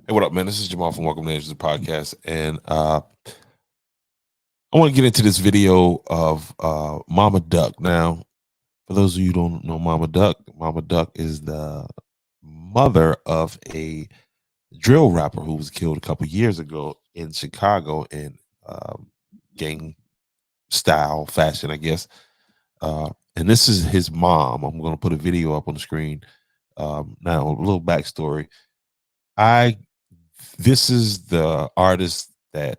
Hey, what up, man? This is Jamal from Welcome to the Podcast, and I want to get into this video of Mama Duck. Now, for those of you who don't know Mama Duck is the mother of a drill rapper who was killed a couple years ago in Chicago in gang style fashion, I guess. And this is his mom. I'm going to put a video up on the screen. Now, a little backstory. I This is the artist that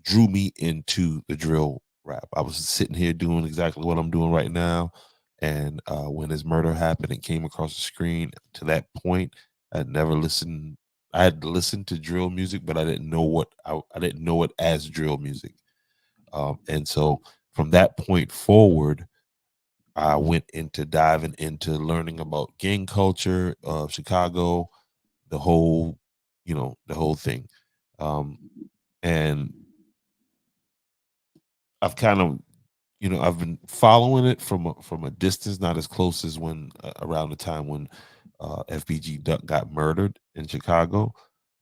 drew me into the drill rap. I was sitting here doing exactly what I'm doing right now. And when his murder happened and came across the screen, to that point, I'd never listened. I had listened to drill music, but I didn't know I didn't know it as drill music. And so from that point forward, I went into diving into learning about gang culture of Chicago, the whole, the whole thing. Um, and I've kind of I've been following it from a distance, not as close as when around the time when FBG Duck got murdered in Chicago,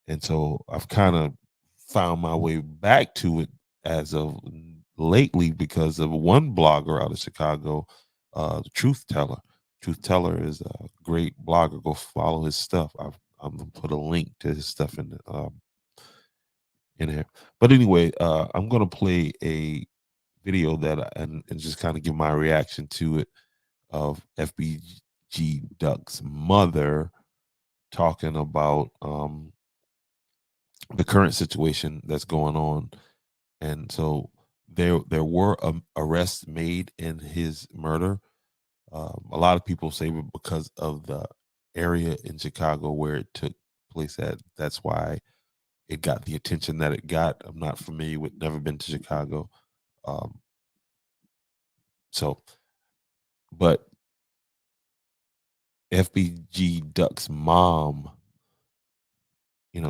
and so I've kind of found my way back to it as of lately because of one blogger out of Chicago, the Truth Teller. Truth Teller is a great blogger. Go follow his stuff. I'm gonna put a link to his stuff in here. But anyway, I'm gonna play a video and just kind of give my reaction to it of FBG Duck's mother talking about the current situation that's going on. And so there were arrests made in his murder. A lot of people say because of the area in Chicago where it took place at, that's why it got the attention that it got. I'm not familiar with, never been to Chicago. Um, so, but FBG Duck's mom,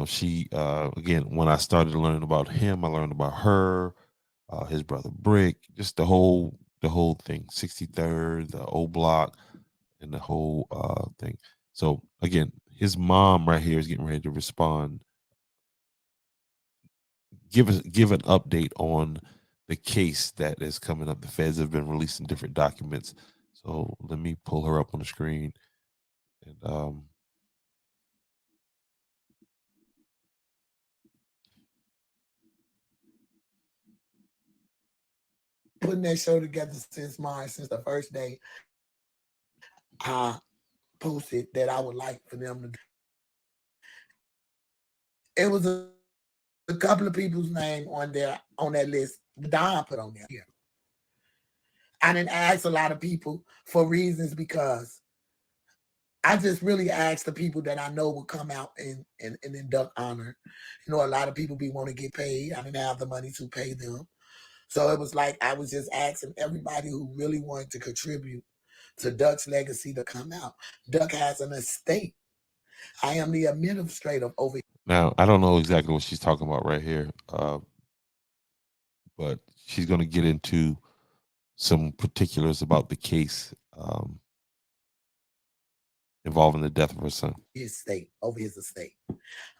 she again, when I started learning about him, I learned about her, his brother Brick, just the whole thing, 63rd, the old block, and the whole thing. So again, his mom right here is getting ready to respond, give an update on the case that is coming up. The feds have been releasing different documents. So let me pull her up on the screen and putting that show together since the first day I posted that I would like for them to. It was a couple of people's name on that list. Don put on there. Yeah. I didn't ask a lot of people for reasons because I just really asked the people that I know would come out and induct honor. A lot of people be want to get paid. I didn't have the money to pay them. So it was like I was just asking everybody who really wanted to contribute to Duck's legacy to come out. Duck has an estate. I am the administrator over. now. I don't know exactly what she's talking about right here, but she's going to get into some particulars about the case involving the death of her son. his estate, over his estate.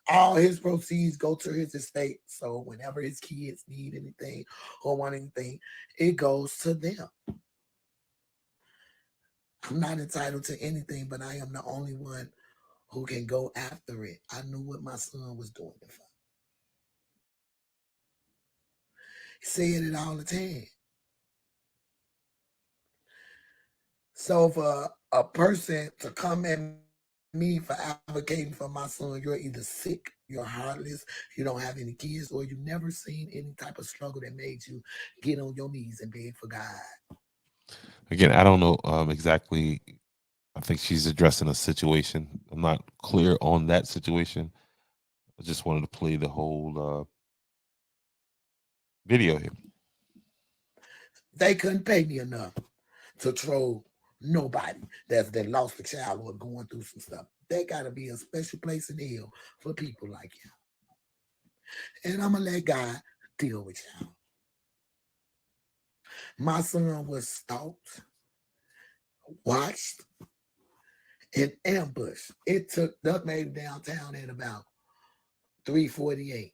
All his proceeds go to his estate. So whenever his kids need anything or want anything, it goes to them. I'm not entitled to anything, but I am the only one who can go after it. I knew what my son was doing it for. He said it all the time. So for a person to come at me for advocating for my son, you're either sick, you're heartless, you don't have any kids, or you never seen any type of struggle that made you get on your knees and beg for God. Again, I don't know exactly. I think she's addressing a situation. I'm not clear on that situation. I just wanted to play the whole video here. They couldn't pay me enough to troll nobody that lost a child or going through some stuff. There gotta be a special place in hell for people like you. And I'ma let God deal with y'all. My son was stalked, watched, and ambushed. It took Duck made it downtown at about 348.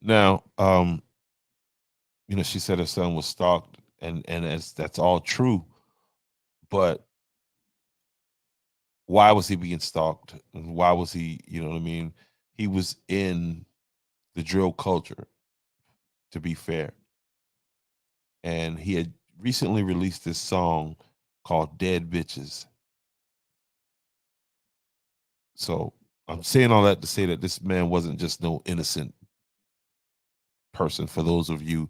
Now, she said her son was stalked, and that's all true. But why was he being stalked? And why was he? You know what I mean? He was in the drill culture. To be fair, and he had recently released this song called "Dead Bitches." So I'm saying all that to say that this man wasn't just no innocent person. For those of you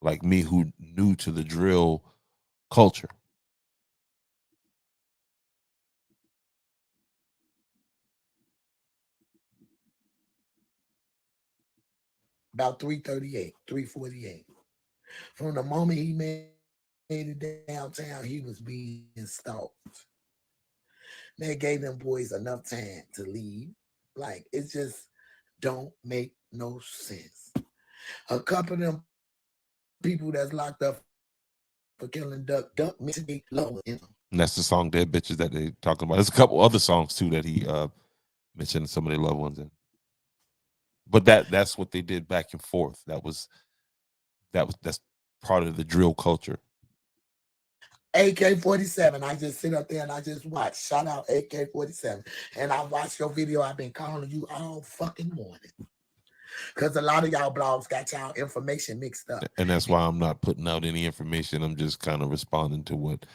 like me who new to the drill culture, About 338, 348. From the moment he made it downtown, he was being stalked. They gave them boys enough time to leave. Like, it just don't make no sense. A couple of them people that's locked up for killing Duck mentioned they loved ones in them. and that's the song "Dead Bitches" that they talking about. There's a couple other songs too that he mentioned some of their loved ones in. But that's what they did back and forth. That's part of the drill culture. AK-47. I just sit up there and I just watch. Shout out AK-47. And I watched your video. I've been calling you all fucking morning. Because a lot of y'all blogs got y'all information mixed up. And that's why I'm not putting out any information. I'm just kind of responding to what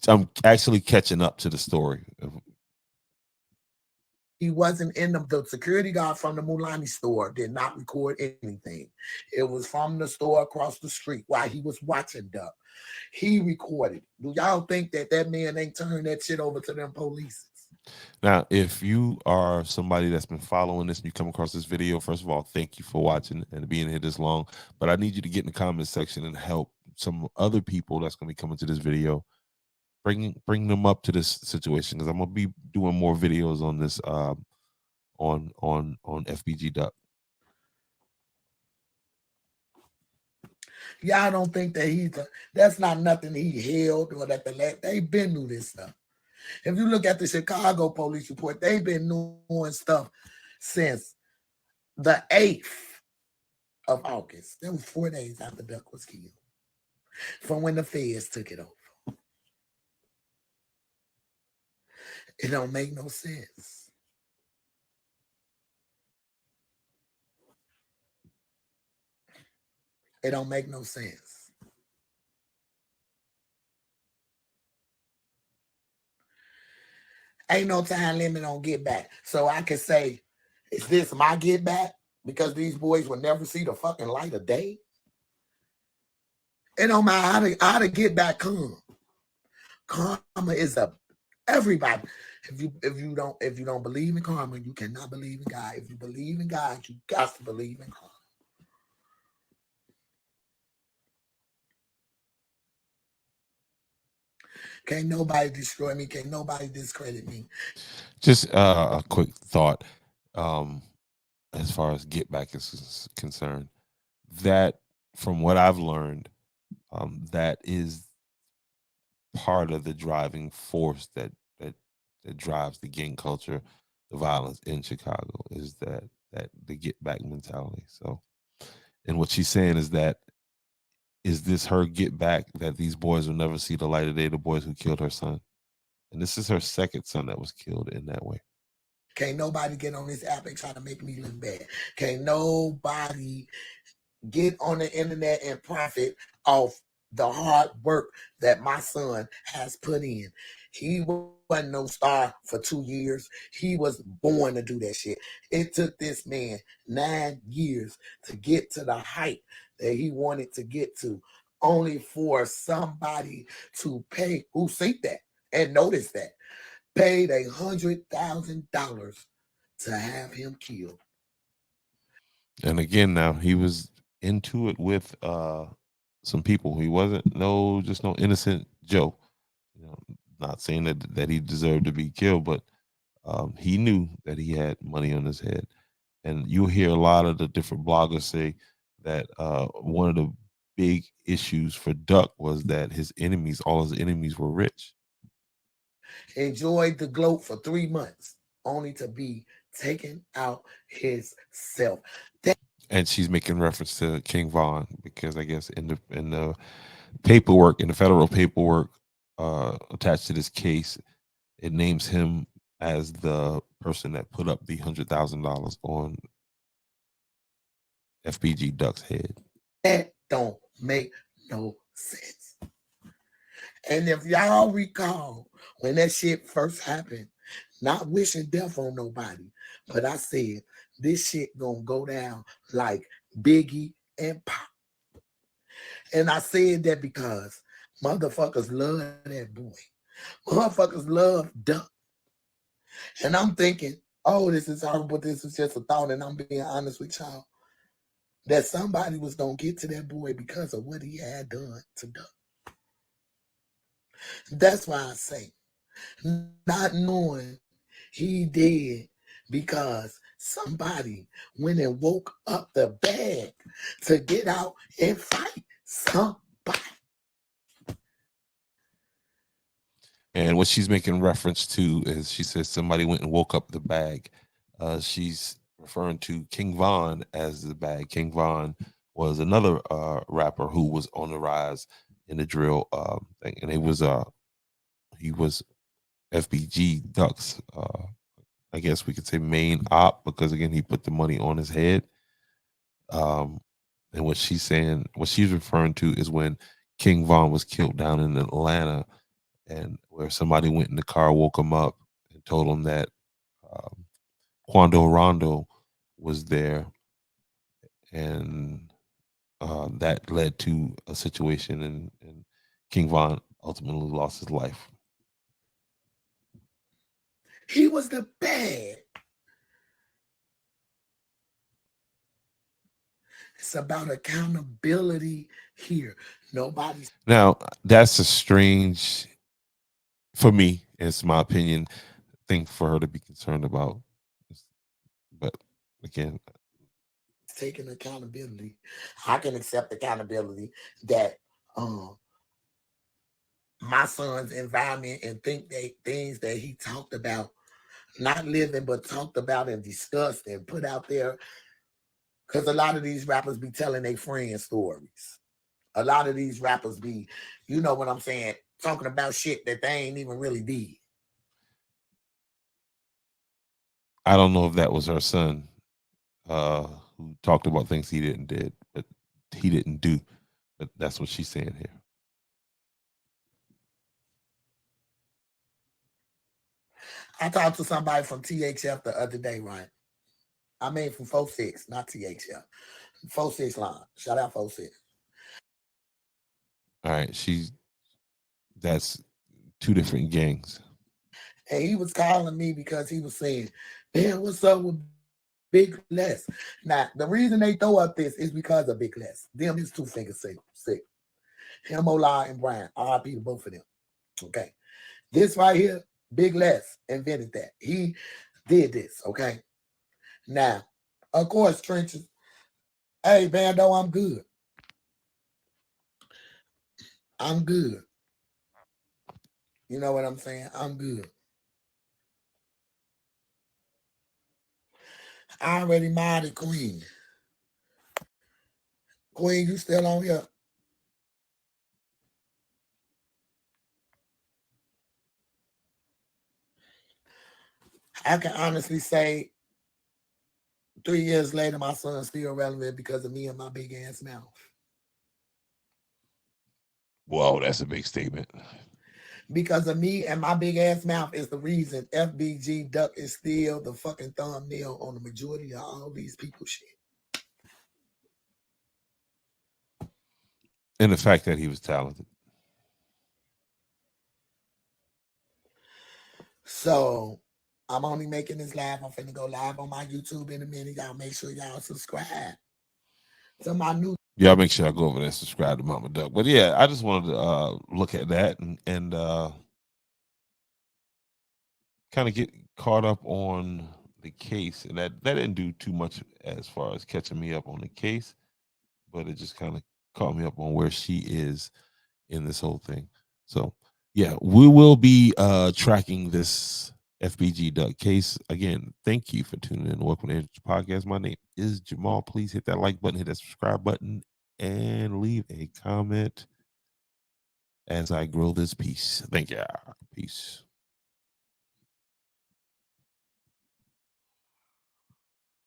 I'm actually catching up to the story. He wasn't in the security guard from the Mulani store did not record anything. It was from the store across the street while he was watching Duck. He recorded. Do y'all think that that man ain't turned that shit over to them police? Now, if you are somebody that's been following this and you come across this video, first of all, thank you for watching and being here this long. But I need you to get in the comment section and help some other people that's going to be coming to this video. Bring them up to this situation, because I'm gonna be doing more videos on this on FBG Duck. Y'all don't think that that's not nothing he held or that they've been through this stuff. If you look at the Chicago police report, they've been doing stuff since the 8th of August. That was 4 days after Duck was killed. From when the feds took it over. It don't make no sense. It don't make no sense. Ain't no time limit on get back. So I can say, is this my get back? Because these boys will never see the fucking light of day. It don't matter how to get back come. Karma is a everybody. If you don't believe in karma, you cannot believe in God. If you believe in God, you got to believe in karma. Can't nobody destroy me. Can't nobody discredit me. Just a quick thought, um, as far as get back is concerned. That, from what I've learned, that is part of the driving force that drives the gang culture, the violence in Chicago, is that the get back mentality. So, and what she's saying is that, is this her get back, that these boys will never see the light of day, the boys who killed her son? And this is her second son that was killed in that way. Can't nobody get on this app and try to make me look bad. Can't nobody get on the internet and profit off the hard work that my son has put in. He wasn't no star for 2 years. He was born to do that shit. It took this man 9 years to get to the height that he wanted to get to, only for somebody to pay who see that and notice that paid $100,000 to have him killed. And again, now he was into it with some people. He wasn't just no innocent Joe. You know, not saying that he deserved to be killed, but he knew that he had money on his head. And you'll hear a lot of the different bloggers say that one of the big issues for Duck was that all his enemies were rich. Enjoyed the gloat for 3 months. only to be taken out his self. And she's making reference to King Von because I guess in the paperwork, in the federal paperwork attached to this case, it names him as the person that put up the $100,000 on FBG Duck's head. That don't make no sense. And if y'all recall when that shit first happened, not wishing death on nobody, but I said this shit gonna go down like Biggie and Pop. And I said that because motherfuckers love that boy. Motherfuckers love Duck. And I'm thinking, oh, this is horrible. This is just a thought. And I'm being honest with y'all that somebody was going to get to that boy because of what he had done to Duck. That's why I say, not knowing he did because somebody went and woke up the bag to get out and fight somebody. And what she's making reference to is she says somebody went and woke up the bag. She's referring to King Von as the bag. King Von was another rapper who was on the rise in the drill thing, and he was FBG Ducks. I guess we could say main op because again he put the money on his head. Um, and what she's saying, what she's referring to is when King Von was killed down in Atlanta, and where somebody went in the car, woke him up, and told him that um, Quando Rondo was there, and that led to a situation, and King Von ultimately lost his life. He was the bag. It's about accountability here. Nobody's Now, that's a strange, for me, it's my opinion, thing for her to be concerned about. But again, taking accountability. I can accept accountability that my son's environment and think they things that he talked about, not living, but talked about and discussed and put out there. Because a lot of these rappers be telling their friends stories. A lot of these rappers be, you know what I'm saying, talking about shit that they ain't even really did. I don't know if that was her son uh, who talked about things he didn't do. But that's what she's saying here. I talked to somebody from THF the other day, right? I mean from 46, not THF. 46 line. Shout out 46. All right, that's two different gangs. And he was calling me because he was saying, man, what's up with Big Les? Now, the reason they throw up this is because of Big Les. Them is two fingers sick. Him, Ola, and Brian. RIP to both of them. Okay. This right here, Big Les invented that. He did this. Okay. Now, of course, Trenches, hey, Bando, I'm good. I'm good. You know what I'm saying? I'm good. I already modded Queen. Queen, you still on here? I can honestly say 3 years later, my son's still relevant because of me and my big ass mouth. Whoa, that's a big statement. Because of me and my big ass mouth is the reason FBG Duck is still the fucking thumbnail on the majority of all these people shit. And the fact that he was talented. So I'm only making this live. I'm finna go live on my YouTube in a minute. Y'all make sure y'all subscribe to my new. Y'all make sure I go over there and subscribe to Mama Duck. But yeah, I just wanted to look at that and kind of get caught up on the case. And that didn't do too much as far as catching me up on the case, but it just kind of caught me up on where she is in this whole thing. So yeah, we will be tracking this FBG Duck Case. Again, thank you for tuning in to Welcome to the Podcast. My name is Jamal. Please hit that like button, hit that subscribe button, and leave a comment as I grow this piece. Thank you. Peace.